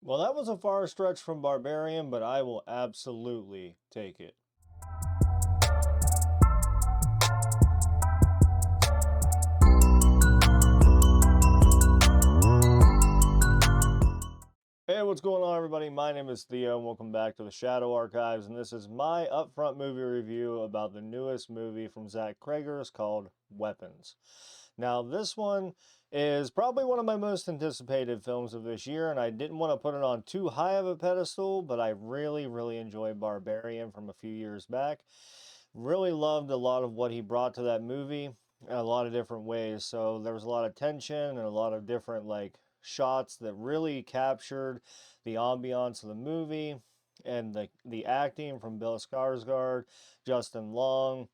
Well, that was a far stretch from Barbarian, but I will absolutely take it. Hey, what's going on, everybody? My name is Theo, and welcome back to the Shadow Archives, and this is my upfront movie review about the newest movie from Zach Creggers called Weapons. Now, this one is probably one of my most anticipated films of this year, and I didn't want to put it on too high of a pedestal, but I really enjoyed Barbarian from a few years back. Really loved a lot of what he brought to that movie in a lot of different ways. So there was a lot of tension and a lot of different shots that really captured the ambiance of the movie and the acting from Bill Skarsgård, Justin Long,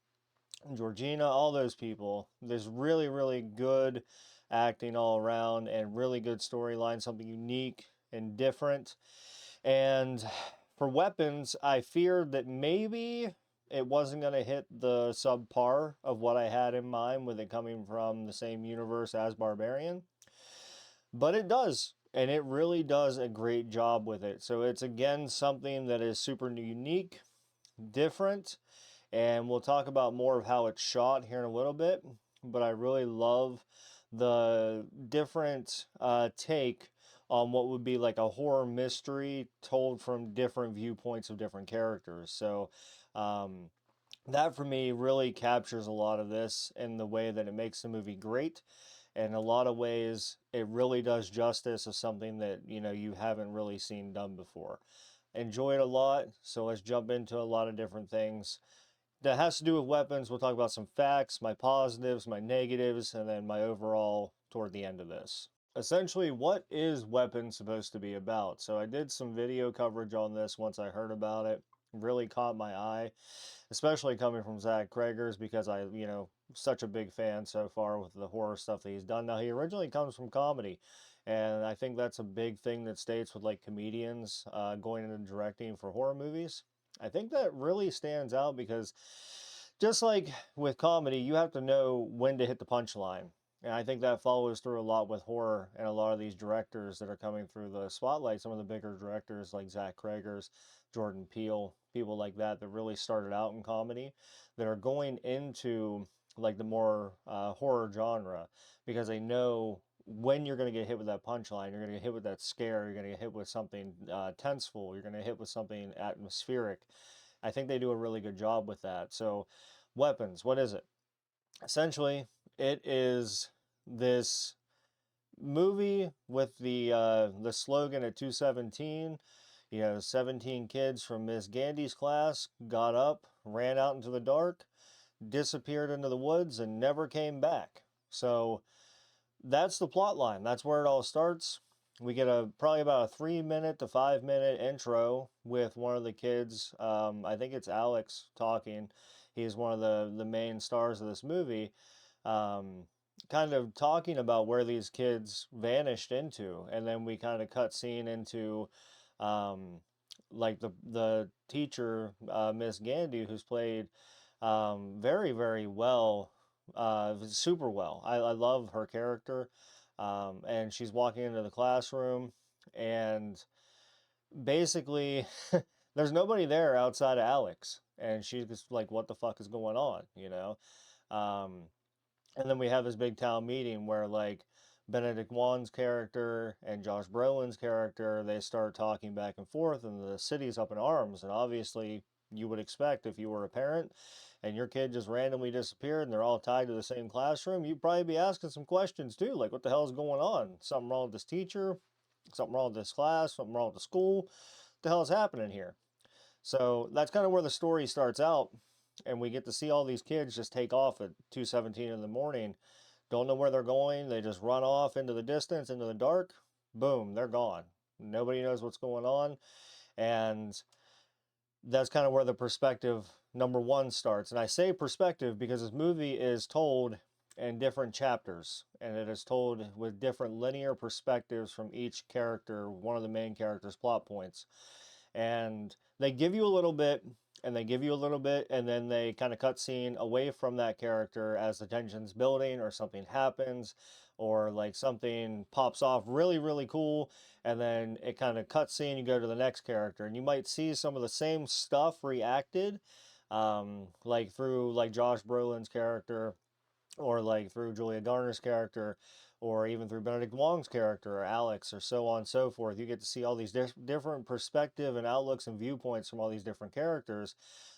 Georgina, all those people. There's really good acting all around and really good storyline, something unique and different. And for weapons, I feared that maybe it wasn't going to hit the subpar of what I had in mind with it coming from the same universe as Barbarian. But it does. And it really does a great job with it. So it's again something that is super unique, different, and we'll talk about more of how it's shot here in a little bit. But I really love the different take on what would be like a horror mystery told from different viewpoints of different characters. So um, that for me really captures a lot of this in the way that it makes the movie great. In a lot of ways, it really does justice of something that you haven't really seen done before. Enjoy it a lot, so let's jump into a lot of different things that has to do with weapons. We'll talk about some facts, my positives, my negatives, and then my overall toward the end of this. Essentially, what is Weapons supposed to be about? So I did some video coverage on this once I heard about it. Really caught my eye, especially coming from Zach Creggers because such a big fan so far with the horror stuff that he's done. Now, he originally comes from comedy, and I think that's a big thing that states with like comedians going into directing for horror movies. I think that really stands out because just like with comedy, you have to know when to hit the punchline. And I think that follows through a lot with horror and a lot of these directors that are coming through the spotlight. Some of the bigger directors like Zach Cregger, Jordan Peele, people like that that really started out in comedy that are going into like the more horror genre because they know when you're going to get hit with that punchline, you're going to get hit with that scare, you're going to get hit with something tenseful, you're going to hit with something atmospheric. I think they do a really good job with that. So, weapons, what is it? Essentially, it is this movie with the slogan at 217. 17 kids from Miss Gandy's class got up, ran out into the dark, disappeared into the woods, and never came back. So that's the plot line. That's where it all starts. We get a probably about a 3 minute to 5 minute intro with one of the kids. I think it's Alex talking. He's one of the main stars of this movie. Um, Kind of talking about where these kids vanished into, and then we kind of cut scene into um, like the teacher, Miss Gandy, who's played very well, super well. I love her character. And she's walking into the classroom, and basically, there's nobody there outside of Alex. And she's just like, what the fuck is going on? Um, and then we have this big town meeting where like Benedict Wong's character and Josh Brolin's character, they start talking back and forth, and the city's up in arms. And obviously, you would expect if you were a parent and your kid just randomly disappeared and they're all tied to the same classroom, you'd probably be asking some questions too, like what the hell is going on? Something wrong with this teacher? Something wrong with this class? Something wrong with the school? What the hell is happening here? So that's kind of where the story starts out, and we get to see all these kids just take off at 2:17 in the morning. Don't know where they're going. They just run off into the distance, into the dark. Boom, they're gone. Nobody knows what's going on, and that's kind of where the perspective number one starts. And I say perspective because this movie is told in different chapters, and it is told with different linear perspectives from each character, one of the main characters' plot points. And they give you a little bit, and they give you a little bit, and then they kind of cut scene away from that character as the tension's building or something happens or like something pops off really, really cool, and then it kind of cuts scene, you go to the next character, and you might see some of the same stuff reacted, like through like Josh Brolin's character, or like through Julia Garner's character, or even through Benedict Wong's character, or Alex, or so on and so forth. You get to see all these different perspective and outlooks and viewpoints from all these different characters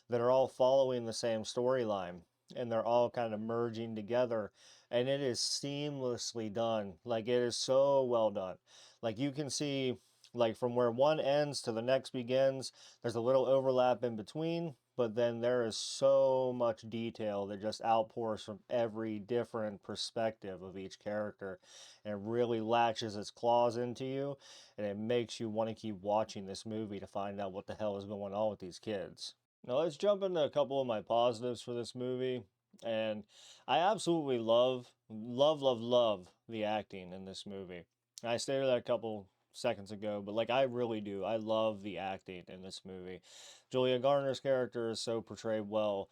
that are all following the same storyline, and they're all kind of merging together, and it is seamlessly done. Like, it is so well done. Like, you can see, like, from where one ends to the next begins, there's a little overlap in between, but then there is so much detail that just outpours from every different perspective of each character, and it really latches its claws into you, and it makes you want to keep watching this movie to find out what the hell is going on with these kids. Now let's jump into a couple of my positives for this movie. And I absolutely love the acting in this movie. I stated that a couple seconds ago, but like, I really do. I love the acting in this movie. Julia Garner's character is so portrayed well.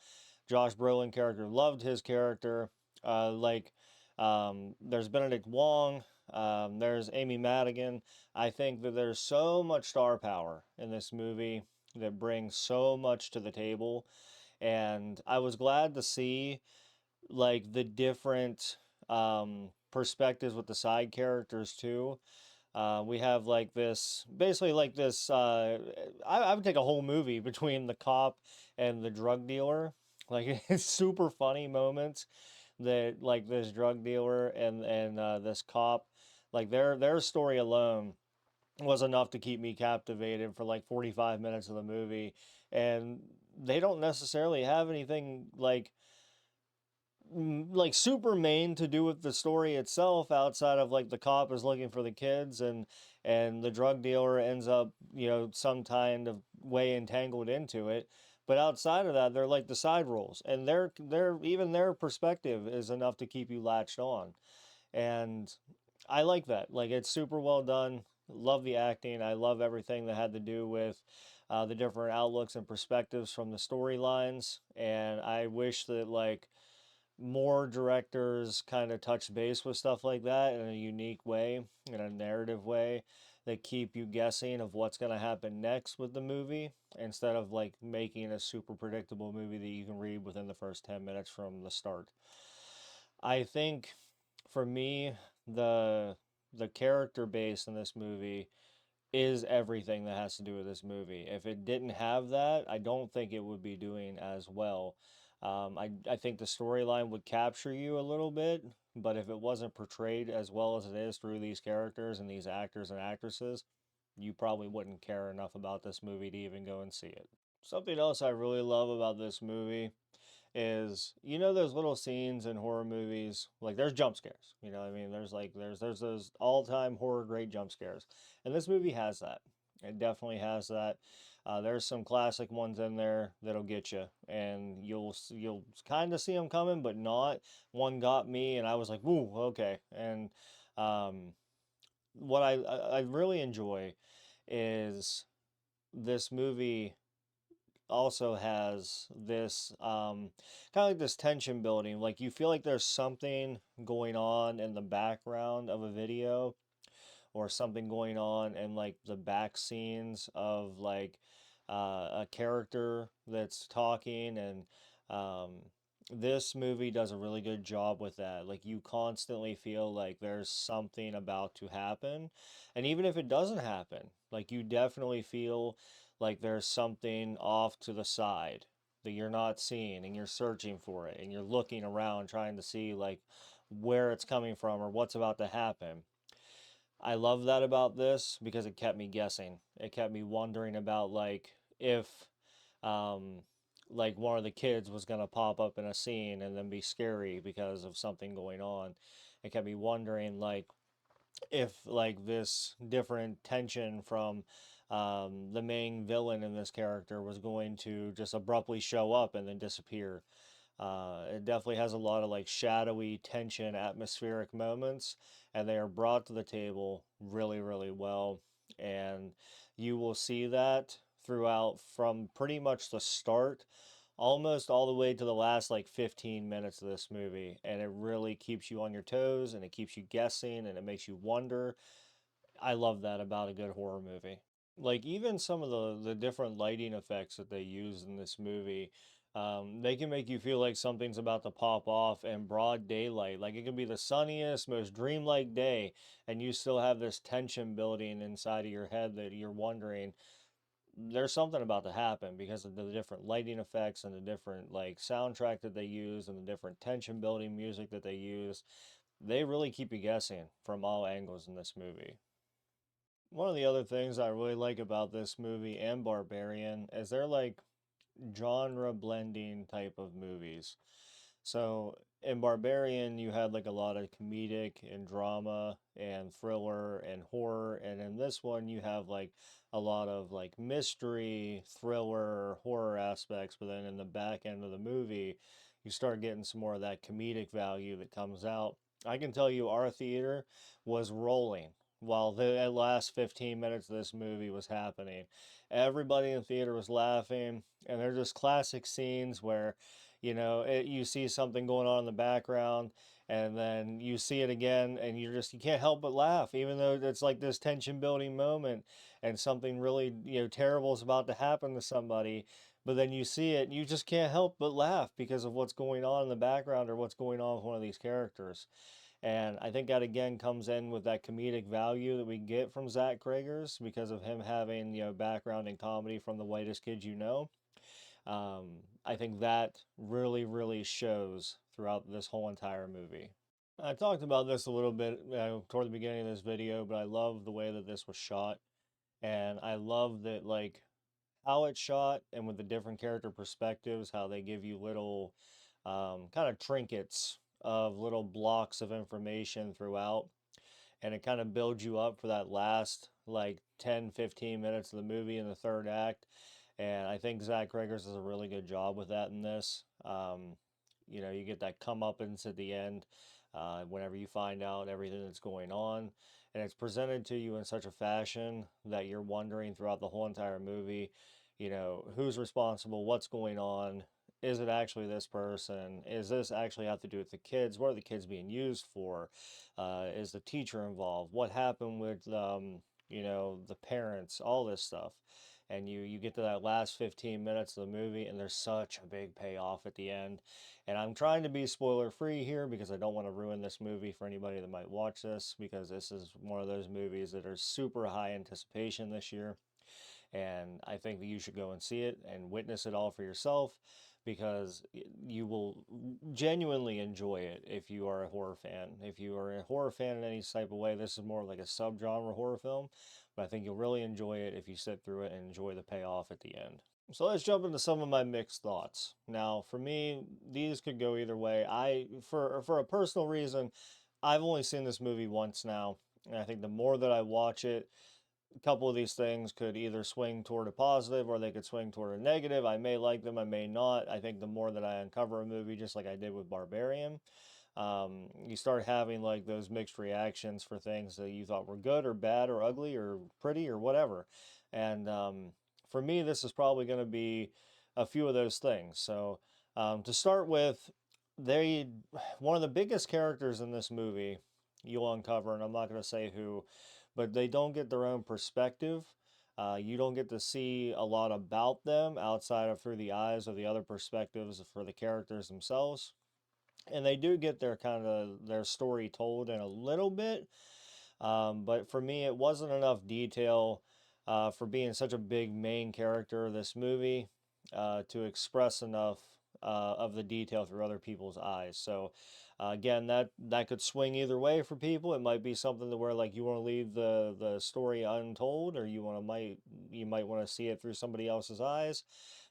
Josh Brolin character, loved his character. There's Benedict Wong. There's Amy Madigan. I think that there's so much star power in this movie that brings so much to the table. And I was glad to see like the different perspectives with the side characters too. We have like this, basically like this. I would take a whole movie between the cop and the drug dealer. Like, it's super funny moments that like this drug dealer and this cop, like their story alone was enough to keep me captivated for like 45 minutes of the movie. And they don't necessarily have anything like super main to do with the story itself, outside of like the cop is looking for the kids, and the drug dealer ends up, some kind of way entangled into it. But outside of that, they're like the side roles, and their perspective is enough to keep you latched on. And I like that. Like, it's super well done. Love the acting. I love everything that had to do with the different outlooks and perspectives from the storylines. And I wish that like more directors kind of touch base with stuff like that in a unique way, in a narrative way, that keep you guessing of what's going to happen next with the movie, instead of like making a super predictable movie that you can read within the first 10 minutes from the start. I think for me, the the character base in this movie is everything that has to do with this movie. If it didn't have that, I don't think it would be doing as well. I think the storyline would capture you a little bit, but if it wasn't portrayed as well as it is through these characters and these actors and actresses, you probably wouldn't care enough about this movie to even go and see it. Something else I really love about this movie is, those little scenes in horror movies, like there's jump scares, I mean, there's those all-time horror great jump scares, and this movie has that. It definitely has that. There's some classic ones in there that'll get you, and you'll kind of see them coming, but not. One got me, and I was like, "Woo, okay." And um, what I really enjoy is this movie also has this kind of like this tension building. Like, you feel like there's something going on in the background of a video, or something going on in like the back scenes of like a character that's talking. And um, this movie does a really good job with that. Like, you constantly feel like there's something about to happen, and even if it doesn't happen, like, you definitely feel like there's something off to the side that you're not seeing, and you're searching for it, and you're looking around trying to see like where it's coming from or what's about to happen. I love that about this because it kept me guessing. It kept me wondering about like if um like one of the kids was going to pop up in a scene and then be scary because of something going on. It kept me wondering like if like this different tension from the main villain in this character was going to just abruptly show up and then disappear. It definitely has a lot of like shadowy tension, atmospheric moments, and they are brought to the table really, really well. And you will see that throughout, from pretty much the start almost all the way to the last like 15 minutes of this movie, and it really keeps you on your toes and it keeps you guessing and it makes you wonder. I love that about a good horror movie. Like even some of the different lighting effects that they use in this movie, they can make you feel like something's about to pop off in broad daylight. Like it can be the sunniest, most dreamlike day, and you still have this tension building inside of your head that you're wondering there's something about to happen because of the different lighting effects and the different like soundtrack that they use and the different tension building music that they use. They really keep you guessing from all angles in this movie. One of the other things I really like about this movie and Barbarian is they're like genre blending type of movies. So in Barbarian, you had like a lot of comedic and drama and thriller and horror, and in this one, you have like a lot of like mystery, thriller, horror aspects. But then in the back end of the movie, you start getting some more of that comedic value that comes out. I can tell you, our theater was rolling while the last 15 minutes of this movie was happening. Everybody in the theater was laughing, and they're just classic scenes where, you see something going on in the background, and then you see it again, and you can't help but laugh, even though it's like this tension building moment, and something really terrible is about to happen to somebody. But then you see it, and you just can't help but laugh because of what's going on in the background or what's going on with one of these characters. And I think that again comes in with that comedic value that we get from Zach Creggers because of him having background in comedy from The Whitest Kids You Know. I think that really, really shows throughout this whole entire movie. I talked about this a little bit toward the beginning of this video, but I love the way that this was shot, and I love that like how it's shot and with the different character perspectives, how they give you little kind of trinkets of little blocks of information throughout, and it kind of builds you up for that last like 10-15 minutes of the movie in the third act. And I think Zach Creggers does a really good job with that in this. You get that comeuppance at the end whenever you find out everything that's going on. And it's presented to you in such a fashion that you're wondering throughout the whole entire movie, who's responsible, what's going on, is it actually this person? Is this actually have to do with the kids? What are the kids being used for? Is the teacher involved? What happened with the parents? All this stuff, and you get to that last 15 minutes of the movie, and there's such a big payoff at the end. And I'm trying to be spoiler free here because I don't want to ruin this movie for anybody that might watch this, because this is one of those movies that are super high anticipation this year. And I think that you should go and see it and witness it all for yourself, because you will genuinely enjoy it if you are a horror fan. If you are a horror fan in any type of way, this is more like a subgenre horror film, but I think you'll really enjoy it if you sit through it and enjoy the payoff at the end. So let's jump into some of my mixed thoughts. Now, for me, these could go either way. For a personal reason, I've only seen this movie once now, and I think the more that I watch it, a couple of these things could either swing toward a positive or they could swing toward a negative. I may like them, I may not. I think the more that I uncover a movie, just like I did with Barbarian, you start having like those mixed reactions for things that you thought were good or bad or ugly or pretty or whatever. And for me, this is probably going to be a few of those things. So to start with, they one of the biggest characters in this movie you'll uncover, and I'm not going to say who, but they don't get their own perspective. You don't get to see a lot about them outside of through the eyes of the other perspectives for the characters themselves, and they do get their story told in a little bit, but for me, it wasn't enough detail for being such a big main character of this movie to express enough of the detail through other people's eyes. So again, that could swing either way for people. It might be something to where like you want to leave the story untold, or you might want to see it through somebody else's eyes.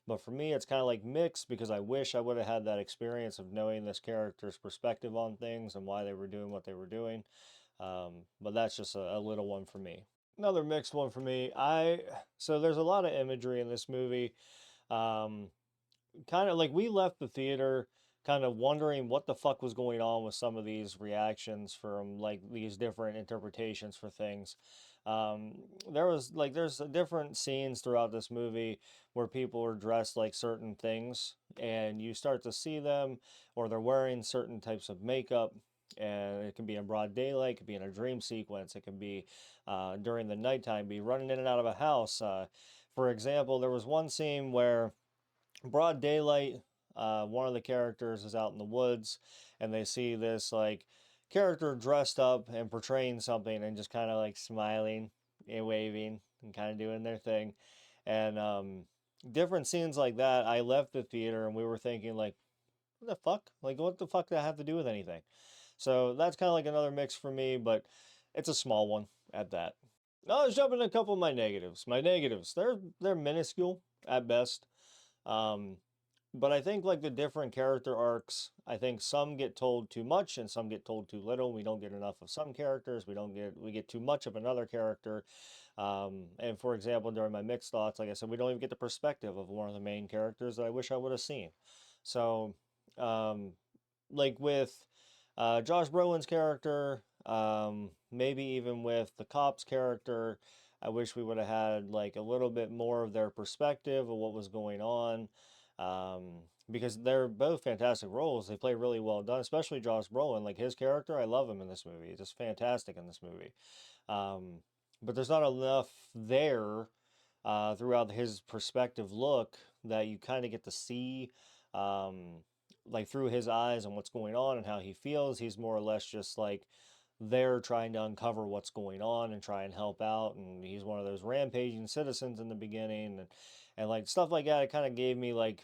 But for me, it's kind of like mixed, because I wish I would have had that experience of knowing this character's perspective on things and why they were doing what they were doing. But that's just a little one for me. Another mixed one for me. So there's a lot of imagery in this movie. Um, Kind of like we left the theater kind of wondering what the fuck was going on with some of these reactions from like these different interpretations for things. Um, there's different scenes throughout this movie where people are dressed like certain things, and you start to see them, or they're wearing certain types of makeup. And it can be in broad daylight, it could be in a dream sequence, it can be during the nighttime, be running in and out of a house. For example, there was one scene where broad daylight, one of the characters is out in the woods, and they see this like character dressed up and portraying something, and just kind of like smiling and waving and kind of doing their thing. And different scenes like that, I left the theater and we were thinking like, what the fuck? Like, what the fuck did that have to do with anything? So that's kind of like another mix for me, but it's a small one at that. Now let's jump into a couple of my negatives. My negatives, they're minuscule at best. Um, but I think like the different character arcs, I think some get told too much and some get told too little. We don't get enough of some characters. We get too much of another character. And for example, during my mixed thoughts, like I said, we don't even get the perspective of one of the main characters that I wish I would have seen. So, um, like with Josh Brolin's character, maybe even with the cop's character, I wish we would have had like a little bit more of their perspective of what was going on. Um, because they're both fantastic roles. They play really well done, especially Josh Brolin. Like his character, I love him in this movie. He's just fantastic in this movie. Um, but there's not enough there throughout his perspective look that you kind of get to see um, like through his eyes and what's going on and how he feels. He's more or less just like there trying to uncover what's going on and try and help out. And he's one of those rampaging citizens in the beginning, and like stuff like that. It kind of gave me like,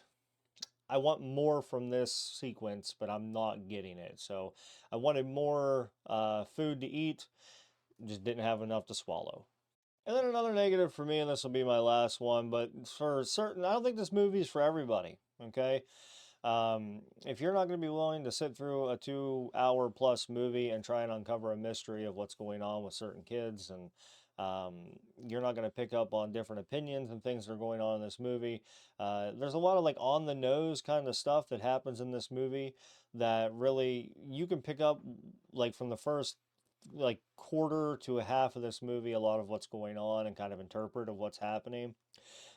I want more from this sequence, but I'm not getting it. So I wanted more food to eat, just didn't have enough to swallow. And then another negative for me, and this will be my last one, but for certain, I don't think this movie is for everybody. Okay, if you're not going to be willing to sit through a 2 hour plus movie and try and uncover a mystery of what's going on with certain kids, and um, you're not going to pick up on different opinions and things that are going on in this movie, there's a lot of like on the nose kind of stuff that happens in this movie that really you can pick up like from the first like quarter to a half of this movie, a lot of what's going on and kind of interpret of what's happening.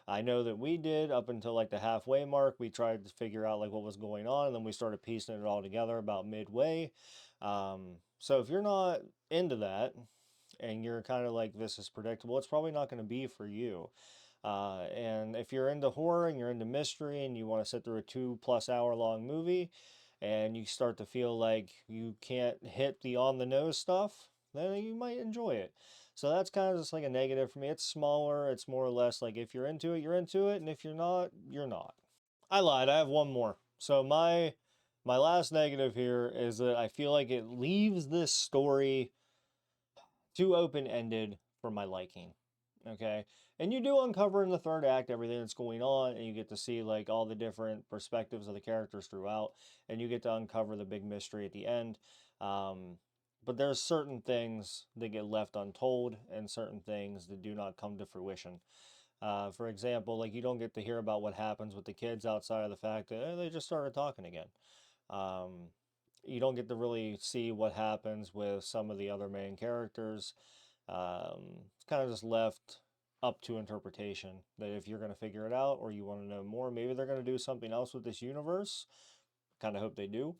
I know that we did up until like the halfway mark. We tried to figure out like what was going on, and then we started piecing it all together about midway. So if you're not into that and you're kind of like this is predictable, it's probably not going to be for you. And if you're into horror and you're into mystery and you want to sit through a 2+ hour long movie and you start to feel like you can't hit the on the nose stuff, then you might enjoy it. So that's kind of just like a negative for me. It's smaller. It's more or less like if you're into it, you're into it, and if you're not, you're not. I lied. I have one more. So my last negative here is that I feel like it leaves this story too open-ended for my liking. Okay? And you do uncover in the third act everything that's going on, and you get to see like all the different perspectives of the characters throughout, and you get to uncover the big mystery at the end. Um, but there's certain things that get left untold and certain things that do not come to fruition. For example, like you don't get to hear about what happens with the kids outside of the fact that they just started talking again. Um, you don't get to really see what happens with some of the other main characters. It's kind of just left up to interpretation that if you're going to figure it out or you want to know more, maybe they're going to do something else with this universe. Kind of hope they do.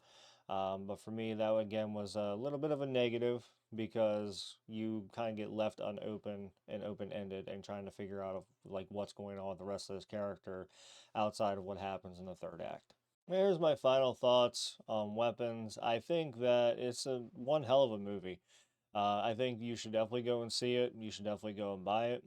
But for me, that again was a little bit of a negative because you kind of get left unopen and open-ended and trying to figure out like what's going on with the rest of this character outside of what happens in the third act. Here's my final thoughts on Weapons. I think that it's a one hell of a movie. I think you should definitely go and see it. You should definitely go and buy it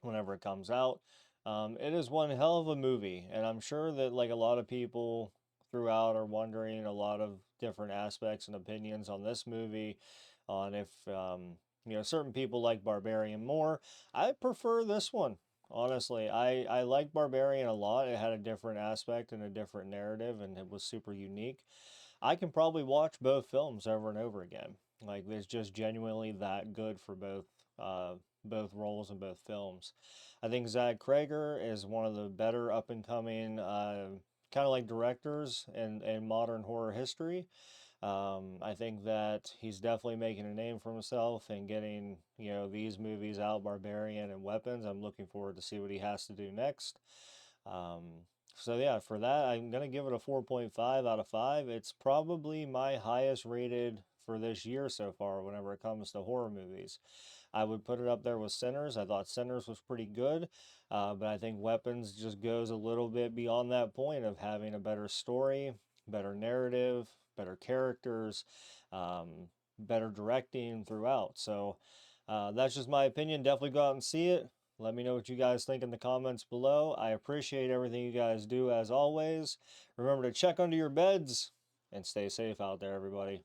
whenever it comes out. It is one hell of a movie, and I'm sure that like a lot of people throughout are wondering a lot of different aspects and opinions on this movie, on if certain people like Barbarian more. I prefer this one. Honestly, I like Barbarian a lot. It had a different aspect and a different narrative, and it was super unique. I can probably watch both films over and over again. Like it's just genuinely that good for both roles in both films. I think Zach Cregger is one of the better up and coming kind of like directors in modern horror history. I think that he's definitely making a name for himself and getting, these movies out, Barbarian and Weapons. I'm looking forward to see what he has to do next. Um, So yeah, for that, I'm gonna give it a 4.5 out of 5. It's probably my highest rated for this year so far whenever it comes to horror movies. I would put it up there with Sinners. I thought Sinners was pretty good, but I think Weapons just goes a little bit beyond that point of having a better story, better narrative, better characters, better directing throughout. So that's just my opinion. Definitely go out and see it. Let me know what you guys think in the comments below. I appreciate everything you guys do as always. Remember to check under your beds and stay safe out there, everybody.